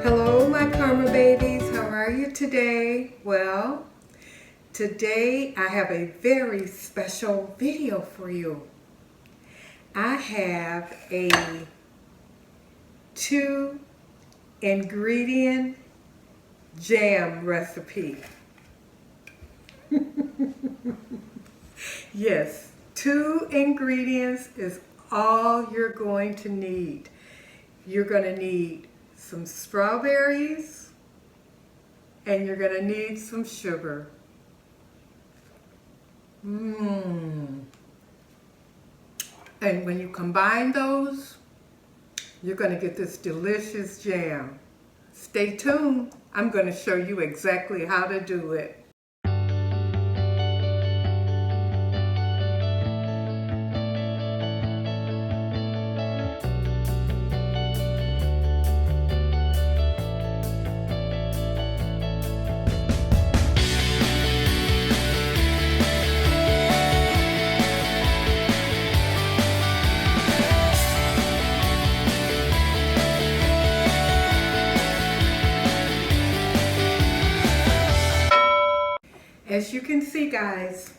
Hello, my Karma babies. How are you today? Well, today I have a very special video for you. I have a 2-ingredient jam recipe. Yes, 2 ingredients is all you're going to need. You're going to need some strawberries and you're going to need some sugar. And when you combine those, you're going to get this delicious jam. Stay tuned. I'm going to show you exactly how to do it. As you can see, guys,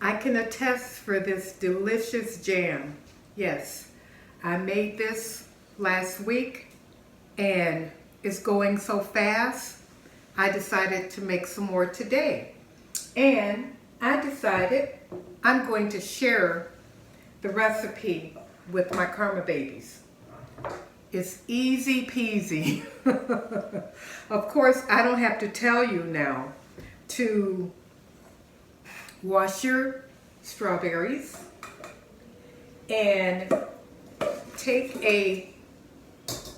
I can attest for this delicious jam. Yes, I made this last week and it's going so fast, I decided to make some more today. And I decided I'm going to share the recipe with my Karma babies. It's easy peasy. Of course, I don't have to tell you now to wash your strawberries and take a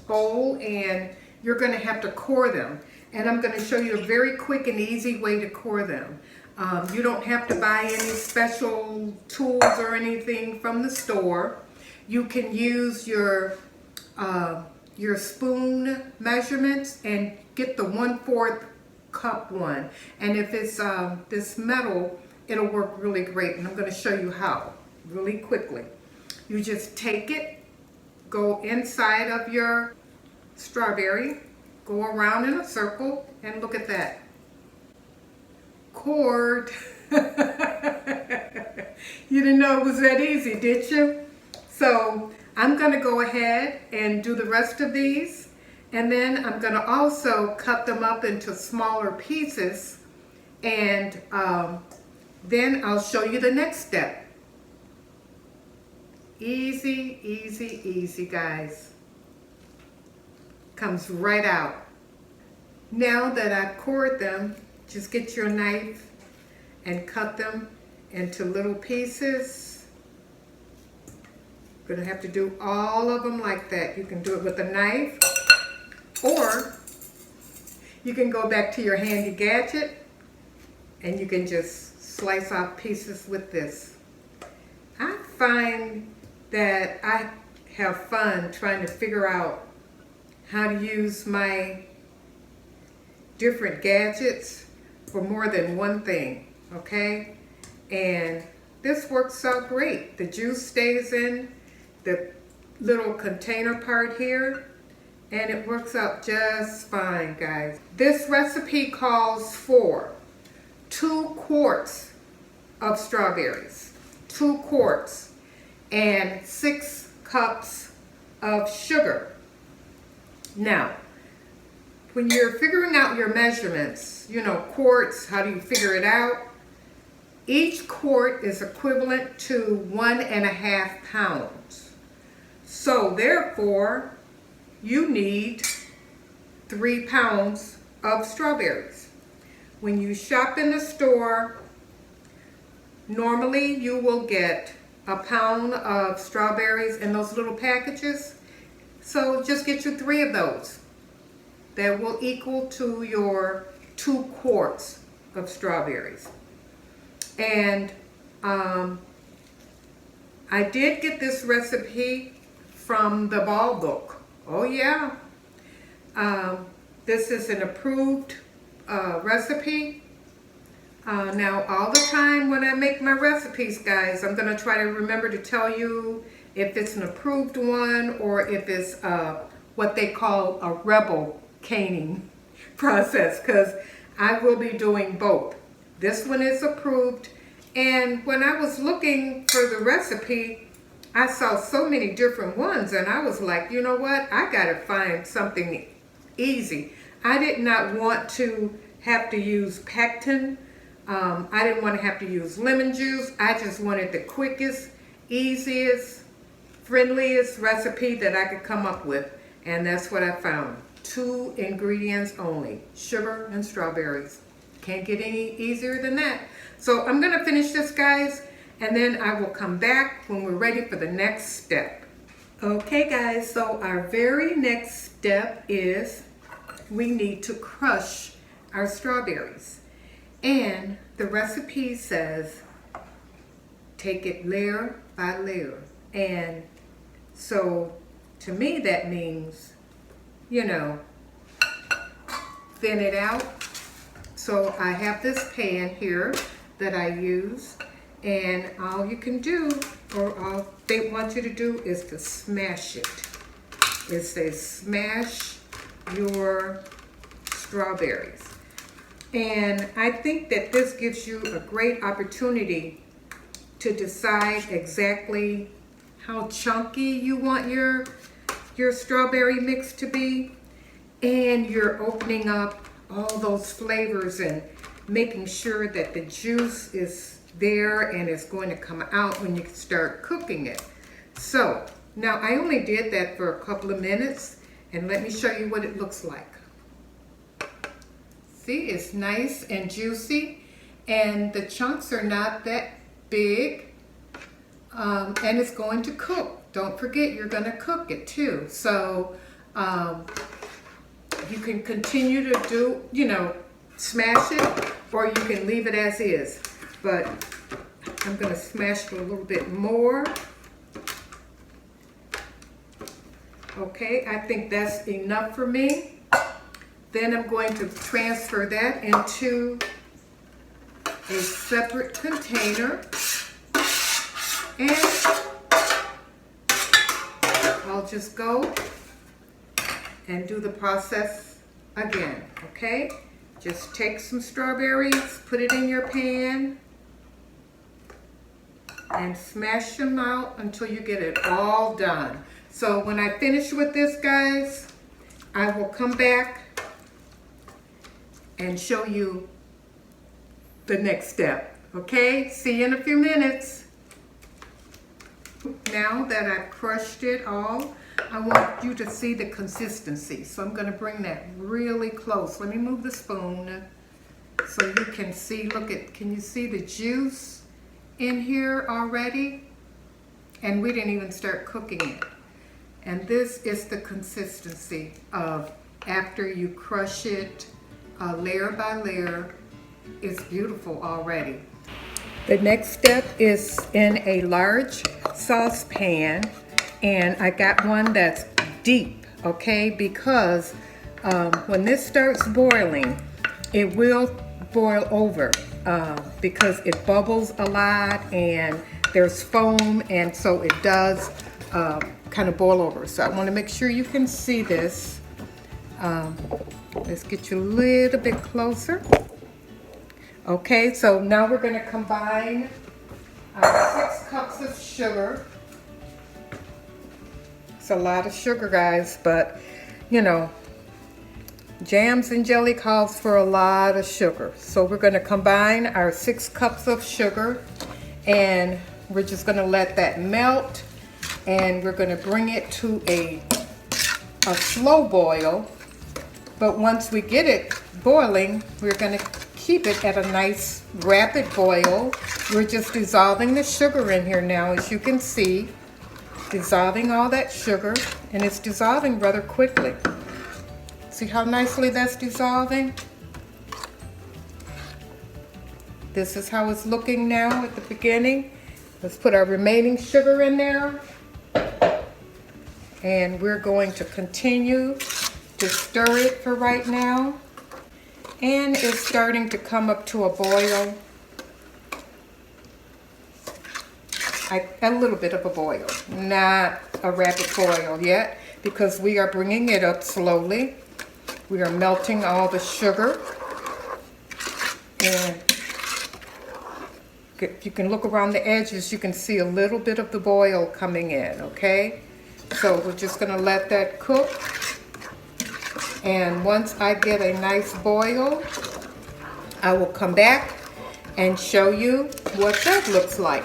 bowl, and you're going to have to core them. And I'm going to show you a very quick and easy way to core them. You don't have to buy any special tools or anything from the store. You can use your spoon measurements and get the 1/4 cup one. And if it's this metal, it'll work really great. And I'm going to show you how really quickly. You just take it, go inside of your strawberry, go around in a circle, and look at that. Cored. You didn't know it was that easy, did you? So I'm going to go ahead and do the rest of these. And then I'm going to also cut them up into smaller pieces, and then I'll show you the next step. Easy, easy, easy, guys. Comes right out. Now that I've cored them, just get your knife and cut them into little pieces. You're going to have to do all of them like that. You can do it with a knife, or you can go back to your handy gadget and you can just slice off pieces with this. I find that I have fun trying to figure out how to use my different gadgets for more than one thing, okay? And this works out great. The juice stays in the little container part here, and it works out just fine, guys. This recipe calls for 2 quarts of strawberries, 2 quarts, and 6 cups of sugar. Now, when you're figuring out your measurements, you know, quarts, how do you figure it out? Each quart is equivalent to 1.5 pounds. So therefore, you need 3 pounds of strawberries. When you shop in the store, normally you will get a pound of strawberries in those little packages. So just get you 3 of those. That will equal to your 2 quarts of strawberries. And I did get this recipe from the Ball Book. Oh yeah. This is an approved recipe. Now all the time when I make my recipes, guys, I'm going to try to remember to tell you if it's an approved one or if it's what they call a rebel canning process, because I will be doing both. This one is approved, and when I was looking for the recipe, I saw so many different ones, and I was like, you know what, I gotta find something easy. I did not want to have to use pectin. I didn't want to have to use lemon juice. I just wanted the quickest, easiest, friendliest recipe that I could come up with, and that's what I found. 2 ingredients only, sugar and strawberries. Can't get any easier than that. So I'm gonna finish this, guys, and then I will come back when we're ready for the next step. Okay, guys, so our very next step is we need to crush our strawberries. And the recipe says take it layer by layer. And so to me that means, you know, thin it out. So I have this pan here that I use, and all you can do, or all they want you to do, is to smash it. It says smash your strawberries. And I think that this gives you a great opportunity to decide exactly how chunky you want your strawberry mix to be. And you're opening up all those flavors and making sure that the juice is there and it's going to come out when you start cooking it. So now I only did that for a couple of minutes, and let me show you what it looks like. See, it's nice and juicy, and the chunks are not that big, and it's going to cook. Don't forget, you're going to cook it too. So you can continue to do, you know, smash it, or you can leave it as is. But I'm going to smash it a little bit more. Okay, I think that's enough for me. Then I'm going to transfer that into a separate container, and I'll just go and do the process again, okay? Just take some strawberries, put it in your pan, and smash them out until you get it all done. So when I finish with this, guys, I will come back and show you the next step, okay? See you in a few minutes. Now that I've crushed it all, I want you to see the consistency. So I'm gonna bring that really close. Let me move the spoon so you can see, look at, can you see the juice in here already? And we didn't even start cooking it. And this is the consistency of after you crush it layer by layer. It's beautiful already. The next step is in a large saucepan, and I got one that's deep, okay, because when this starts boiling, it will boil over because it bubbles a lot and there's foam, and so it does kind of boil over. So I want to make sure you can see this. Let's get you a little bit closer. Okay, so now we're going to combine our 6 cups of sugar. It's a lot of sugar, guys, but you know, jams and jelly calls for a lot of sugar. So we're going to combine our 6 cups of sugar, and we're just going to let that melt, and we're going to bring it to a slow boil. But once we get it boiling, we're going to keep it at a nice rapid boil. We're just dissolving the sugar in here now, as you can see. Dissolving all that sugar, and it's dissolving rather quickly. See how nicely that's dissolving? This is how it's looking now at the beginning. Let's put our remaining sugar in there. And we're going to continue to stir it for right now. And it's starting to come up to a boil. A little bit of a boil, not a rapid boil yet, because we are bringing it up slowly. We are melting all the sugar. And if you can look around the edges, you can see a little bit of the boil coming in, okay? So we're just gonna let that cook. And once I get a nice boil, I will come back and show you what that looks like.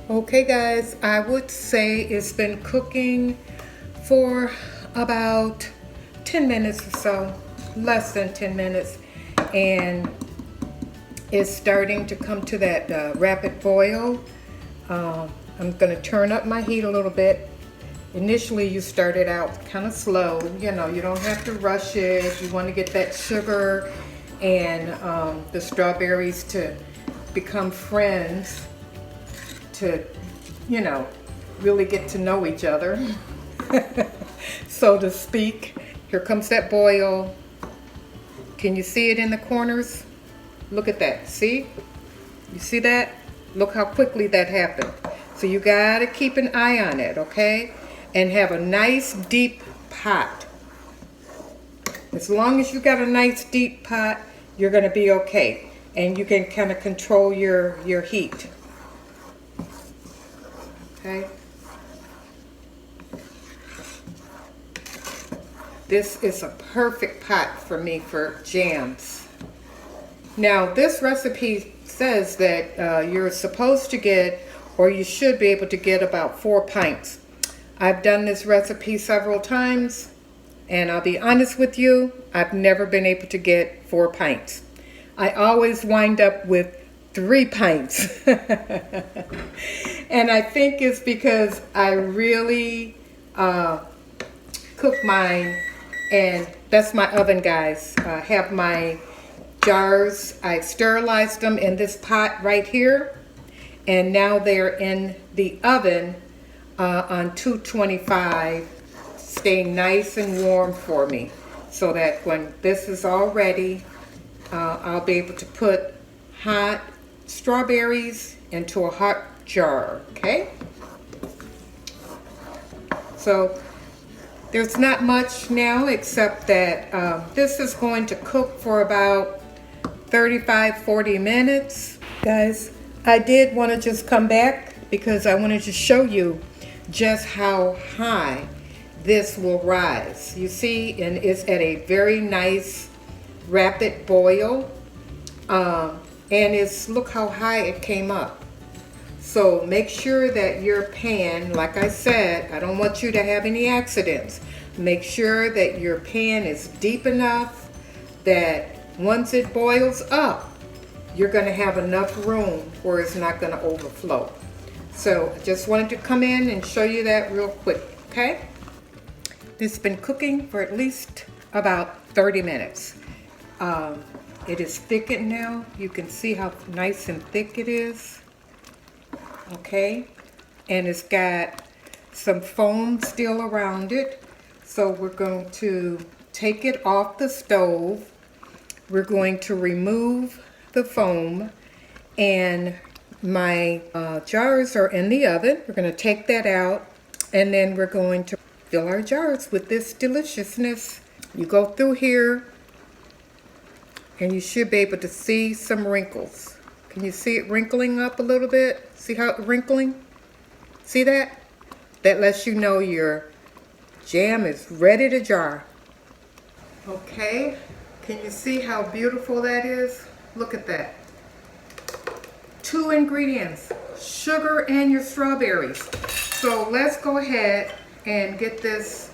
Okay guys, I would say it's been cooking for about 10 minutes or so, less than 10 minutes. And it's starting to come to that rapid boil. I'm gonna turn up my heat a little bit. Initially you start it out kind of slow, you know, you don't have to rush it. You want to get that sugar and the strawberries to become friends, to, you know, really get to know each other, so to speak. Here comes that boil. Can you see it in the corners? Look at that, see? You see that? Look how quickly that happened. So you gotta keep an eye on it, okay? And have a nice deep pot. As long as you got a nice deep pot, you're gonna be okay. And you can kind of control your heat. Okay? This is a perfect pot for me for jams. Now this recipe says that you're supposed to get, or you should be able to get, about 4 pints. I've done this recipe several times, and I'll be honest with you, I've never been able to get 4 pints. I always wind up with 3 pints. And I think it's because I really cook mine, and that's my oven, guys. I have my jars, I sterilized them in this pot right here, and now they're in the oven on 225, staying nice and warm for me, so that when this is all ready, I'll be able to put hot strawberries into a hot jar, okay? So there's not much now, except that this is going to cook for about 35-40 minutes. Guys, I did want to just come back because I wanted to show you just how high this will rise. You see, and it's at a very nice rapid boil, and it's, look how high it came up. So make sure that your pan, like I said, I don't want you to have any accidents. Make sure that your pan is deep enough that once it boils up, you're going to have enough room where it's not going to overflow. So I just wanted to come in and show you that real quick, okay? This has been cooking for at least about 30 minutes. It is thickened now. You can see how nice and thick it is, okay? And it's got some foam still around it. So we're going to take it off the stove. We're going to remove the foam, and my jars are in the oven. We're going to take that out, and then we're going to fill our jars with this deliciousness. You go through here, and you should be able to see some wrinkles. Can you see it wrinkling up a little bit? See how it's wrinkling? See that? That lets you know your jam is ready to jar. Okay, can you see how beautiful that is? Look at that. 2 ingredients, sugar and your strawberries. So let's go ahead and get this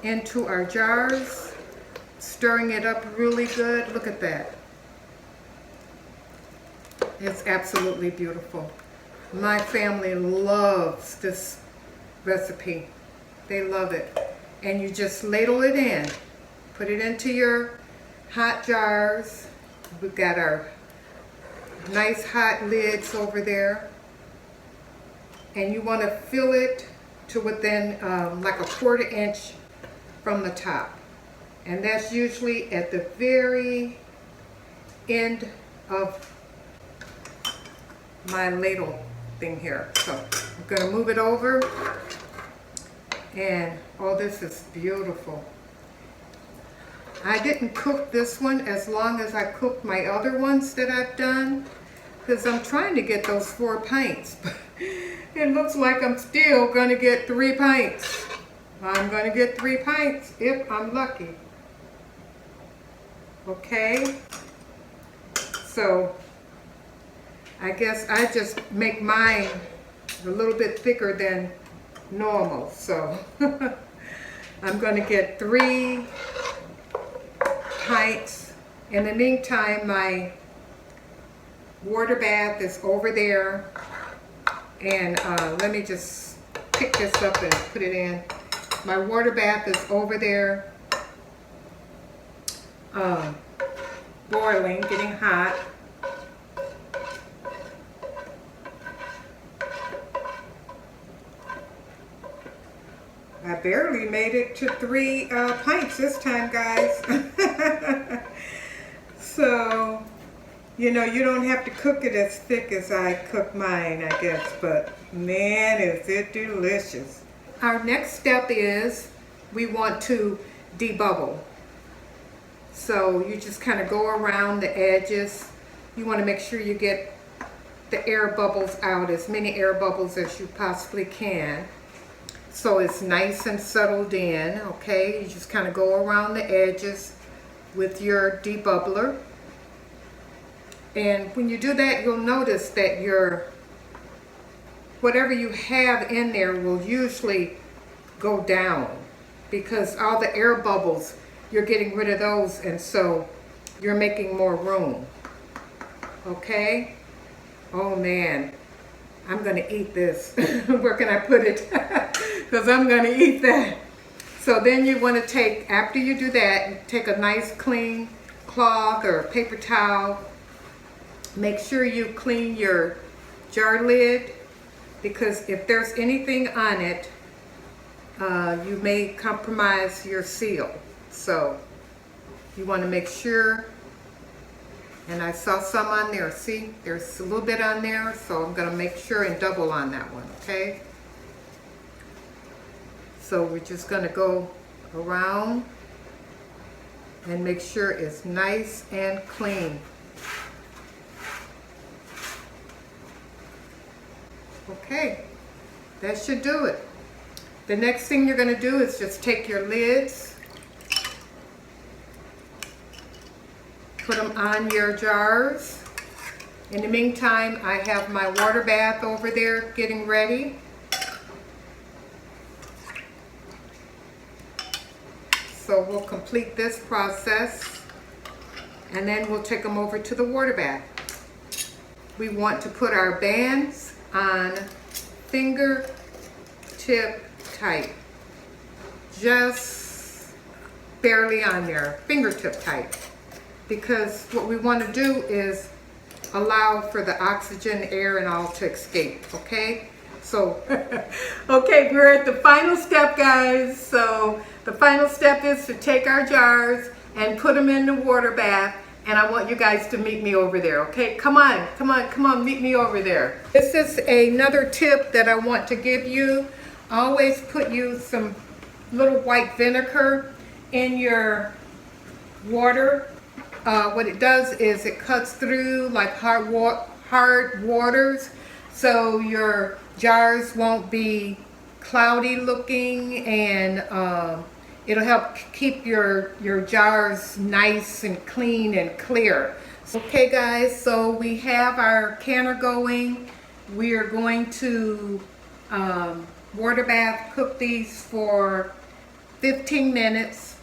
into our jars, stirring it up really good. Look at that. It's absolutely beautiful. My family loves this recipe. They love it. And you just ladle it in. Put it into your hot jars. We've got our nice hot lids over there. And you want to fill it to within like a 1/4 inch from the top. And that's usually at the very end of my ladle thing here. So I'm going to move it over. And oh, this is beautiful. I didn't cook this one as long as I cooked my other ones that I've done, because I'm trying to get those 4 pints. It looks like I'm still going to get 3 pints. I'm going to get 3 pints if I'm lucky. Okay, so I guess I just make mine a little bit thicker than normal. So I'm going to get 3 pints. In the meantime, my water bath is over there, and let me just pick this up and put it in. My water bath is over there, boiling, getting hot. I barely made it to 3 pints this time, guys. So, you know, you don't have to cook it as thick as I cook mine, I guess, but man, is it delicious. Our next step is we want to debubble. So you just kind of go around the edges. You want to make sure you get the air bubbles out, as many air bubbles as you possibly can. So it's nice and settled in, okay? You just kind of go around the edges with your debubbler. And when you do that, you'll notice that your whatever you have in there will usually go down, because all the air bubbles, you're getting rid of those, and so you're making more room. Okay? Oh man, I'm gonna eat this. Where can I put it? Because I'm gonna eat that. So then you want to take, after you do that, you take a nice clean cloth or paper towel. Make sure you clean your jar lid, because if there's anything on it, you may compromise your seal. So you want to make sure, and I saw some on there. See, there's a little bit on there, so I'm going to make sure and double on that one, okay? So we're just going to go around and make sure it's nice and clean. Okay, that should do it. The next thing you're going to do is just take your lids, put them on your jars. In the meantime, I have my water bath over there getting ready. So we'll complete this process, and then we'll take them over to the water bath. We want to put our bands on fingertip tight, just barely on there, fingertip tight, because what we want to do is allow for the oxygen, air, and all to escape. Okay, so okay, we're at the final step, guys. So the final step is to take our jars and put them in the water bath, and I want you guys to meet me over there, okay? Come on, come on, come on, meet me over there. This is another tip that I want to give you. Always put you some little white vinegar in your water. What it does is it cuts through like hard waters, so your jars won't be cloudy looking, and it'll help keep your jars nice and clean and clear. Okay guys, so we have our canner going. We are going to water bath cook these for 15 minutes.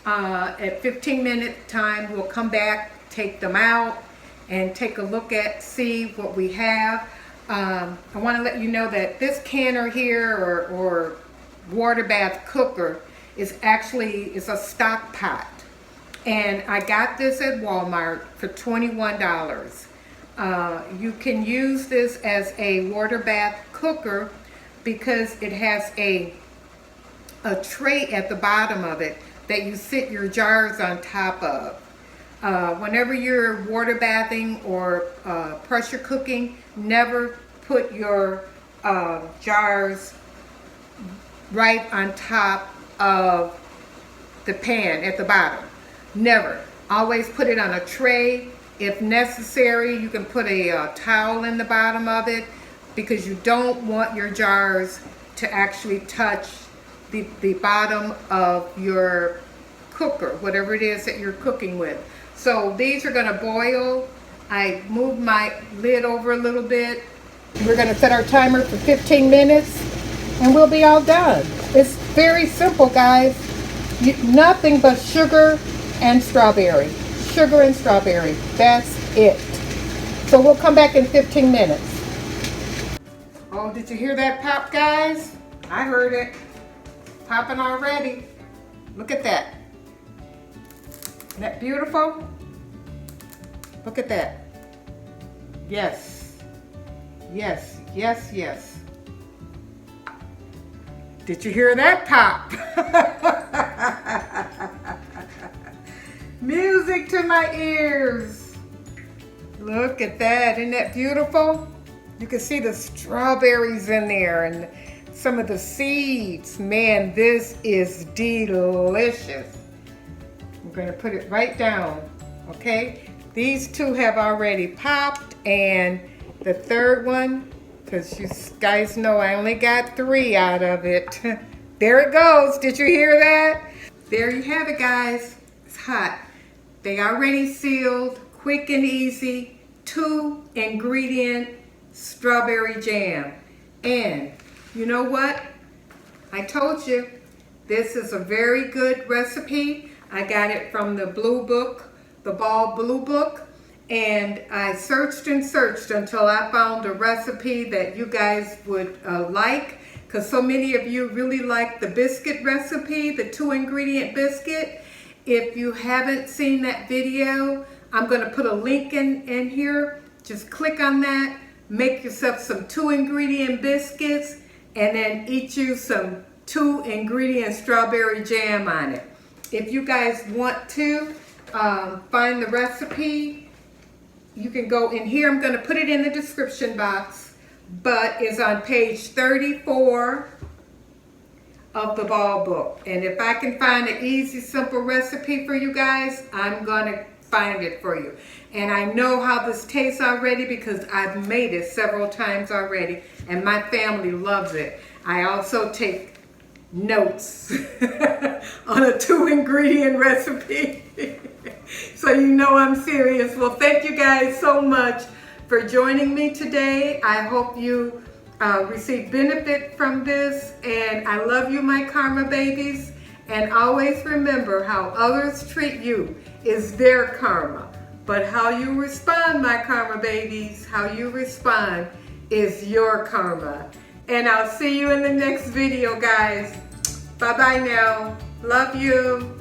At 15-minute time, we'll come back, take them out, and take a look at, see what we have. I want to let you know that this canner here, or water bath cooker, is a stock pot, and I got this at Walmart for $21. You can use this as a water bath cooker because it has a tray at the bottom of it that you sit your jars on top of. Whenever you're water bathing or pressure cooking, never put your jars right on top of the pan at the bottom. Never. Always put it on a tray. If necessary, you can put a towel in the bottom of it, because you don't want your jars to actually touch the bottom of your cooker, whatever it is that you're cooking with. So these are gonna boil. I moved my lid over a little bit. We're gonna set our timer for 15 minutes and we'll be all done. It's very simple, guys. Nothing but sugar and strawberry. Sugar and strawberry, that's it. So we'll come back in 15 minutes. Oh, did you hear that pop, guys? I heard it. Popping already. Look at that. Isn't that beautiful? Look at that. Yes. Yes, yes, yes. Did you hear that pop? Music to my ears. Look at that. Isn't that beautiful? You can see the strawberries in there and some of the seeds. Man, this is delicious. I'm going to put it right down, okay? These two have already popped, and the third one, because you guys know I only got 3 out of it. There it goes. Did you hear that? There you have it, guys. It's hot. They already sealed, quick and easy, 2-ingredient strawberry jam. And you know what? I told you, this is a very good recipe. I got it from the Blue Book, the Ball Blue Book, and I searched and searched until I found a recipe that you guys would like, because so many of you really like the biscuit recipe, the 2-ingredient biscuit. If you haven't seen that video, I'm going to put a link in here. Just click on that, make yourself some 2-ingredient biscuits, and then eat you some 2-ingredient strawberry jam on it. If you guys want to find the recipe, you can go in here. I'm going to put it in the description box, but it's on page 34 of the Ball Book. And if I can find an easy, simple recipe for you guys, I'm going to find it for you. And I know how this tastes already because I've made it several times already, and my family loves it. I also take notes on a 2-ingredient recipe. So you know I'm serious. Well, thank you guys so much for joining me today. I hope you receive benefit from this, and I love you, my karma babies. And always remember, how others treat you is their karma, but how you respond, my karma babies, how you respond is your karma. And I'll see you in the next video, guys. Bye-bye now. Love you.